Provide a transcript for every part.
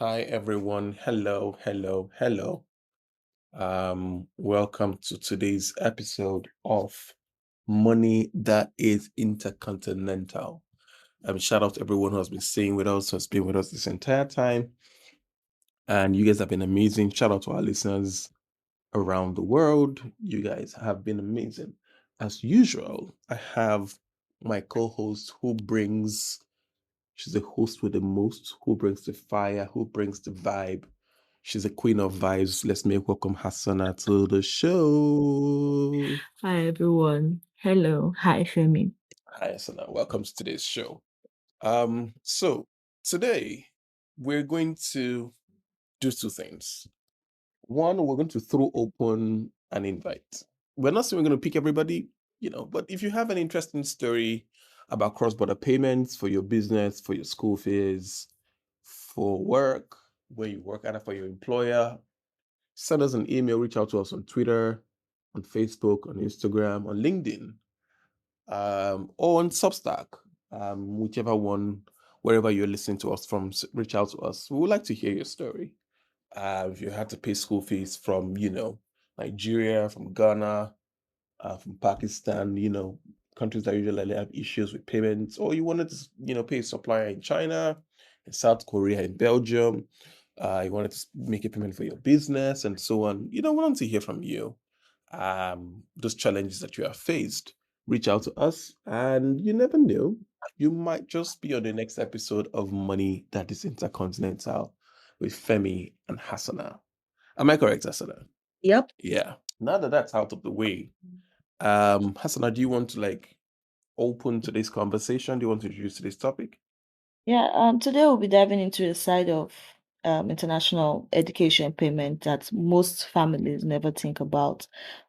Hi everyone. Hello, hello, hello. Welcome to today's episode of Money That is Intercontinental. Shout out to everyone who has been staying with us, who has been with us this entire time. And you guys have been amazing. Shout out to our listeners around the world. You guys have been amazing. As usual, I have my co-host she's a host with the most, who brings the fire, who brings the vibe. She's a queen of vibes. Let's make welcome Hassana to the show. Hi everyone. Hello. Hi Femi. Hi, Hassana. Welcome to today's show. So today we're going to do two things. One, we're going to throw open an invite. We're not saying we're going to pick everybody, but if you have an interesting story about cross-border payments for your business, for your school fees, for work, where you work, either for your employer, send us an email, reach out to us on Twitter, on Facebook, on Instagram, on LinkedIn, or on Substack, whichever one, wherever you're listening to us from, reach out to us. We would like to hear your story. If you had to pay school fees from, Nigeria, from Ghana, from Pakistan, countries that usually have issues with payments, or you wanted to, pay a supplier in China, in South Korea, in Belgium, you wanted to make a payment for your business and so on. We want to hear from you. Those challenges that you have faced, reach out to us, and you never know, you might just be on the next episode of Money That is Intercontinental with Femi and Hassana. Am I correct, Hassana? Yep. Yeah. Now that that's out of the way, Hassana, do you want to open today's conversation? Do you want to introduce today's topic? Yeah, today we'll be diving into a side of international education payment that most families never think about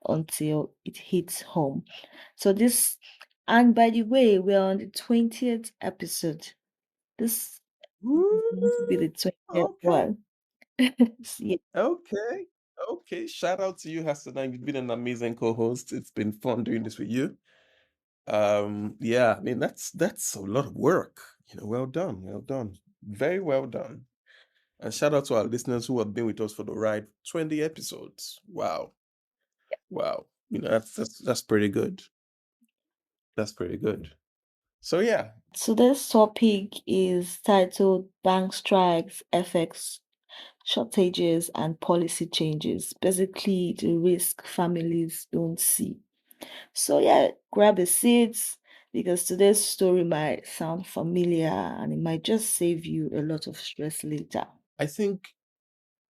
until it hits home. So this, and by the way, we're on the 20th episode. This is going to be Woo! the 20th Okay. one. Yeah. Okay. Okay. Shout out to you, Hassana. You've been an amazing co-host. It's been fun doing this with you. Yeah, I mean that's a lot of work. Well done, well done. Very well done. And shout out to our listeners who have been with us for the ride, 20 episodes. Wow. Wow. That's pretty good. That's pretty good. So yeah, So this topic is titled Bank Strikes, FX shortages and policy changes, basically the risk families don't see. So yeah, grab a seat because today's story might sound familiar and it might just save you a lot of stress later. I think,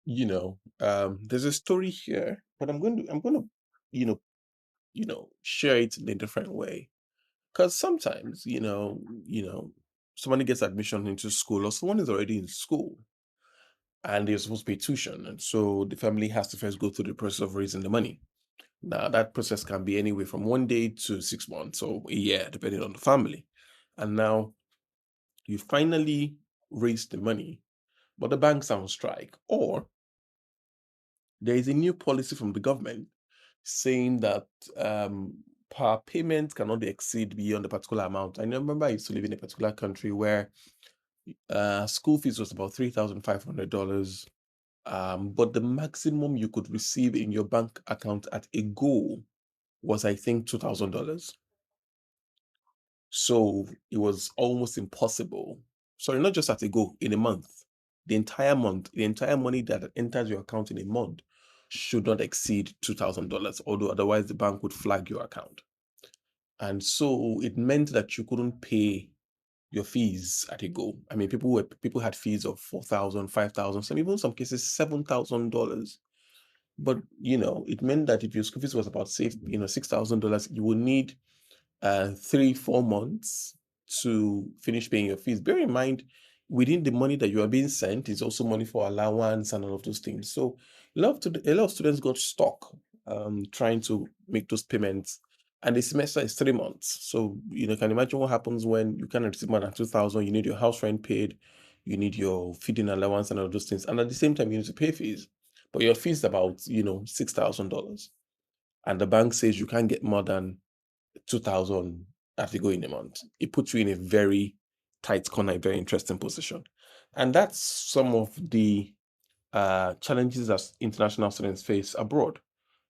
there's a story here, but I'm going to, you know, share it in a different way. Because sometimes, somebody gets admission into school or someone is already in school and they're supposed to pay tuition. And so the family has to first go through the process of raising the money. Now, that process can be anywhere from 1 day to 6 months or a year, depending on the family. And now you finally raise the money, but the bank's on strike. Or there is a new policy from the government saying that per payment cannot exceed beyond a particular amount. I remember I used to live in a particular country where school fees was about $3,500. But the maximum you could receive in your bank account at a go was, I think, $2,000. So it was almost impossible. Sorry, not just at a go, in a month. The entire month, the entire money that enters your account in a month should not exceed $2,000, although otherwise the bank would flag your account. And so it meant that you couldn't pay your fees at a go. I mean, people had fees of 4,000, 5,000, some even some cases $7,000. But it meant that if your school fees was about, say, $6,000, you would need 3-4 months to finish paying your fees. Bear in mind, within the money that you are being sent is also money for allowance and all of those things. So a lot of students got stuck trying to make those payments. And the semester is 3 months. So can imagine what happens when you cannot receive more than 2,000, you need your house rent paid, you need your feeding allowance and all those things. And at the same time, you need to pay fees. But your fees is about, $6,000. And the bank says you can't get more than 2,000 as you go in a month. It puts you in a very tight corner, a very interesting position. And that's some of the challenges that international students face abroad.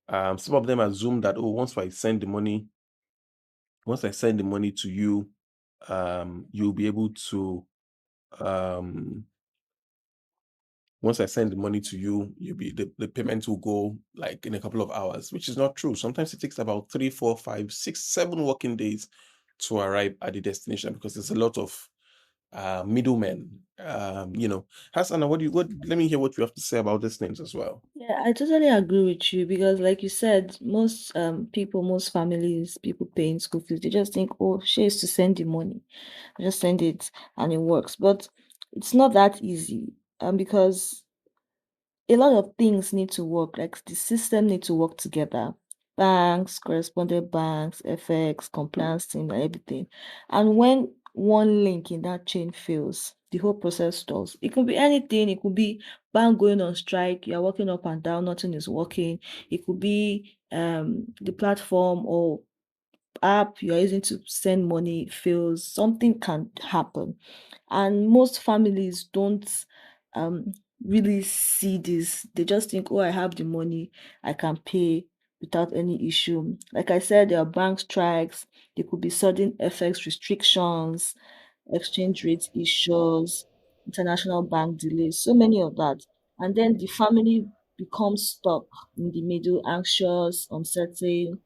Some of them assume that, oh, once I send the money to you, you'll be able to um, once I send the money to you, you'll be the payment will go like in a couple of hours, which is not true. Sometimes it takes about 3, 4, 5, 6, 7 working days to arrive at the destination because there's a lot of middlemen. Hassan, what? Let me hear what you have to say about these things as well. Yeah, I totally agree with you because, like you said, most people, most families, people paying school fees, they just think, oh, she is to send the money, I just send it and it works. But it's not that easy, because a lot of things need to work, like the system need to work together. Banks, correspondent banks, FX, compliance team, and everything. And when one link in that chain fails, the whole process stalls. It could be anything. It could be bank going on strike. You're working up and down, nothing is working. It could be the platform or app you're using to send money fails. Something can happen, and most families don't um really see this. They just think, oh, I have the money, I can pay without any issue. Like I said, there are bank strikes, there could be sudden FX restrictions, exchange rate issues, international bank delays, so many of that. And then the family becomes stuck in the middle, anxious, uncertain,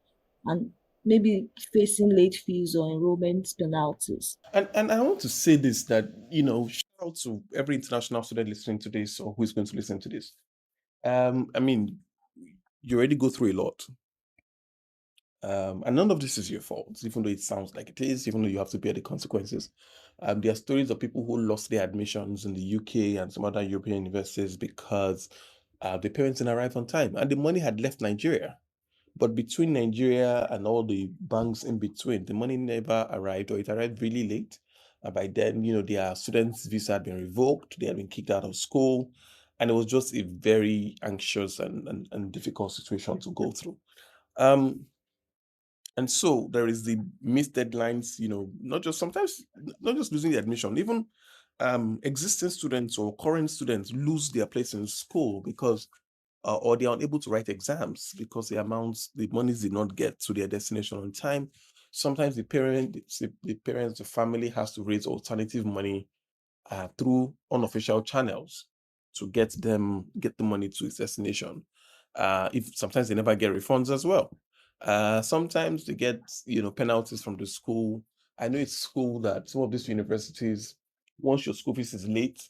and maybe facing late fees or enrollment penalties. And I want to say this, that shout out to every international student listening to this or who is going to listen to this. I mean, you already go through a lot. And none of this is your fault, even though it sounds like it is, even though you have to bear the consequences. There are stories of people who lost their admissions in the UK and some other European universities because the parents didn't arrive on time and the money had left Nigeria. But between Nigeria and all the banks in between, the money never arrived, or it arrived really late. And by then, their students' visa had been revoked, they had been kicked out of school, and it was just a very anxious and difficult situation to go through. Um, and so there is the missed deadlines, not just sometimes, not just losing the admission, even existing students or current students lose their place in school because or they are unable to write exams because the monies did not get to their destination on time. Sometimes the family has to raise alternative money through unofficial channels to get the money to its destination. If sometimes they never get refunds as well. Sometimes they get penalties from the school. I know it's school that some of these universities, once your school fees is late,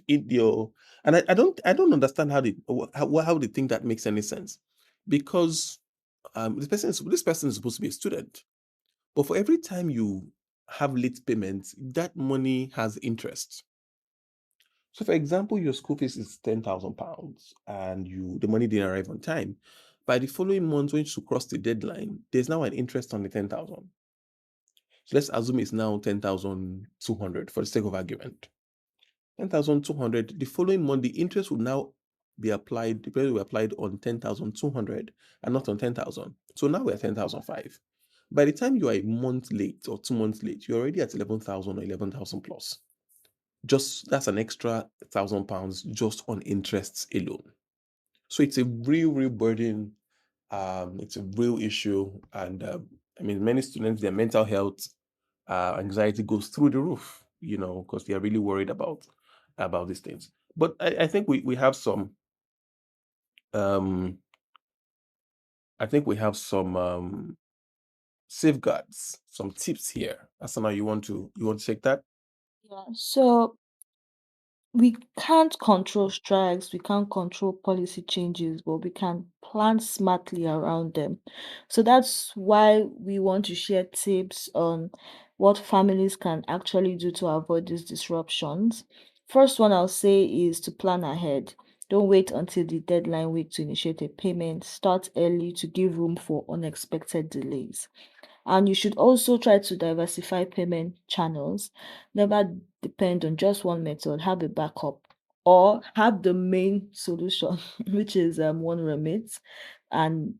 in your and I don't understand how they think that makes any sense, because this person is supposed to be a student, but for every time you have late payments, that money has interest. So, for example, your school fees is £10,000 and the money didn't arrive on time. By the following month, when you cross the deadline, there's now an interest on the 10,000. So let's assume it's now 10,200 for the sake of argument. 10,200. The following month, the interest will now be applied, the penalty will be applied on 10,200 and not on 10,000. So now we're at 10,005. By the time you are a month late or 2 months late, you're already at 11,000 or 11,000 plus. Just that's an extra £1,000 just on interests alone. So it's a real burden. It's a real issue, and I mean, many students, their mental health, anxiety goes through the roof. Because they are really worried about these things. But I think we have some. Um, I think we have some safeguards, some tips here. Asana, you want to take that? Yeah. So we can't control strikes, we can't control policy changes, but we can plan smartly around them. So that's why we want to share tips on what families can actually do to avoid these disruptions. First one I'll say is to plan ahead. Don't wait until the deadline week to initiate a payment. Start early to give room for unexpected delays. And you should also try to diversify payment channels. Never depend on just one method. Have a backup or have the main solution, which is one remit. And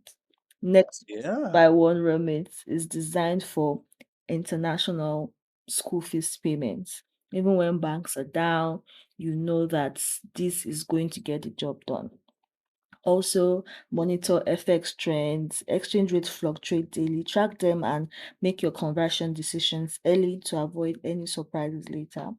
next Yeah. by one remit is designed for international school fees payments. Even when banks are down, you know that this is going to get the job done. Also, monitor FX trends, exchange rates fluctuate daily, track them and make your conversion decisions early to avoid any surprises later.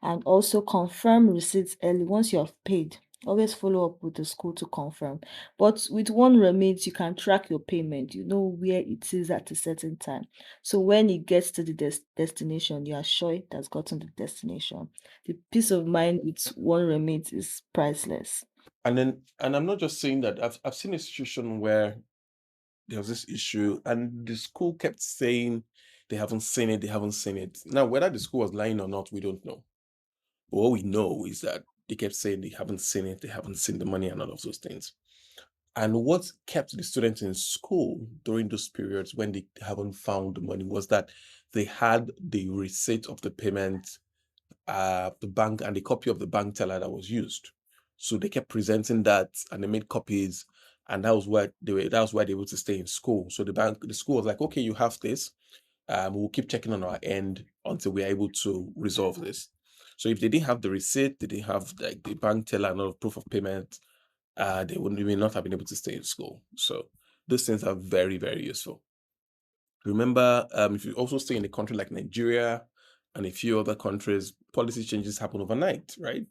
And also confirm receipts early once you have paid. Always follow up with the school to confirm. But with one remit, you can track your payment. You know where it is at a certain time. So when it gets to the destination, you are sure it has gotten to the destination. The peace of mind with one remit is priceless. And I'm not just saying that. I've seen a situation where there was this issue, and the school kept saying they haven't seen it, they haven't seen it. Now, whether the school was lying or not, we don't know. But what we know is that they kept saying they haven't seen it, they haven't seen the money, and all of those things. And what kept the students in school during those periods when they haven't found the money was that they had the receipt of the payment, the bank, and the copy of the bank teller that was used. So they kept presenting that, and they made copies, and that was why they were. That was why they were able to stay in school. So the school was like, okay, you have this. We'll keep checking on our end until we are able to resolve this. So if they didn't have the receipt, they didn't have like the bank teller and all of proof of payment, they wouldn't even not have been able to stay in school. So those things are very, very useful. Remember, if you also stay in a country like Nigeria and a few other countries, policy changes happen overnight, right?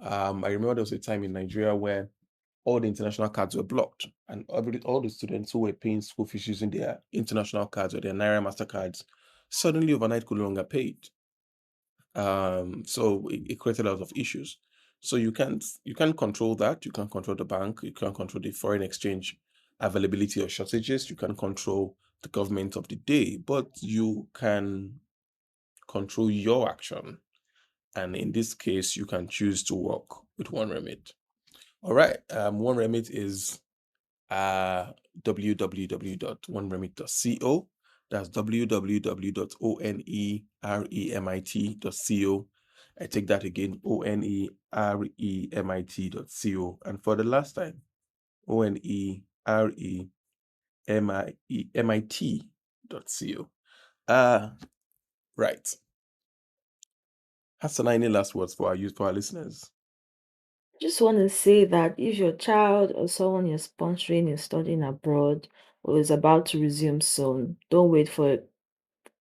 I remember there was a time in Nigeria where all the international cards were blocked, and all the students who were paying school fees using their international cards or their Naira Mastercards suddenly overnight could no longer pay it. So it created a lot of issues. So you can't control that. You can't control the bank. You can't control the foreign exchange availability or shortages. You can't control the government of the day, but you can control your action. And in this case, you can choose to work with one remit. All right. One remit is uh www.oneremit.co. That's www.oneremit.co. I take that again, oneremit.co. And for the last time, oneremit.co. Right. Hassan, any last words for our youth, for our listeners? Just want to say that if your child or someone you're sponsoring is studying abroad or is about to resume soon, don't wait for a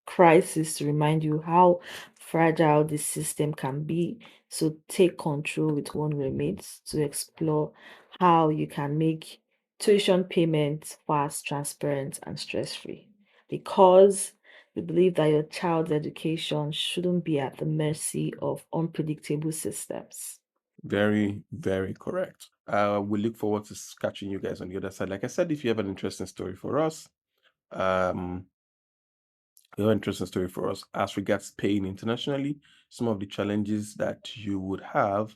crisis to remind you how fragile this system can be. So take control with one remit to explore how you can make tuition payments fast, transparent, and stress-free. Because we believe that your child's education shouldn't be at the mercy of unpredictable systems. Very, very correct. We look forward to catching you guys on the other side. Like I said, if you have an interesting story for us, um, as regards paying internationally, some of the challenges that you would have,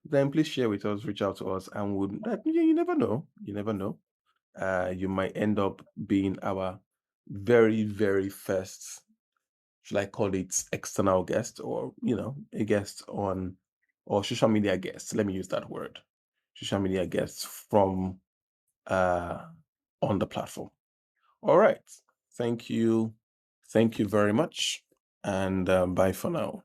then please share with us, reach out to us, and you never know. You never know. You might end up being our very, very first, should I call it external guest, or a guest on, or social media guest. Let me use that word. Social media guests from uh on the platform. All right. Thank you. Thank you very much. And bye for now.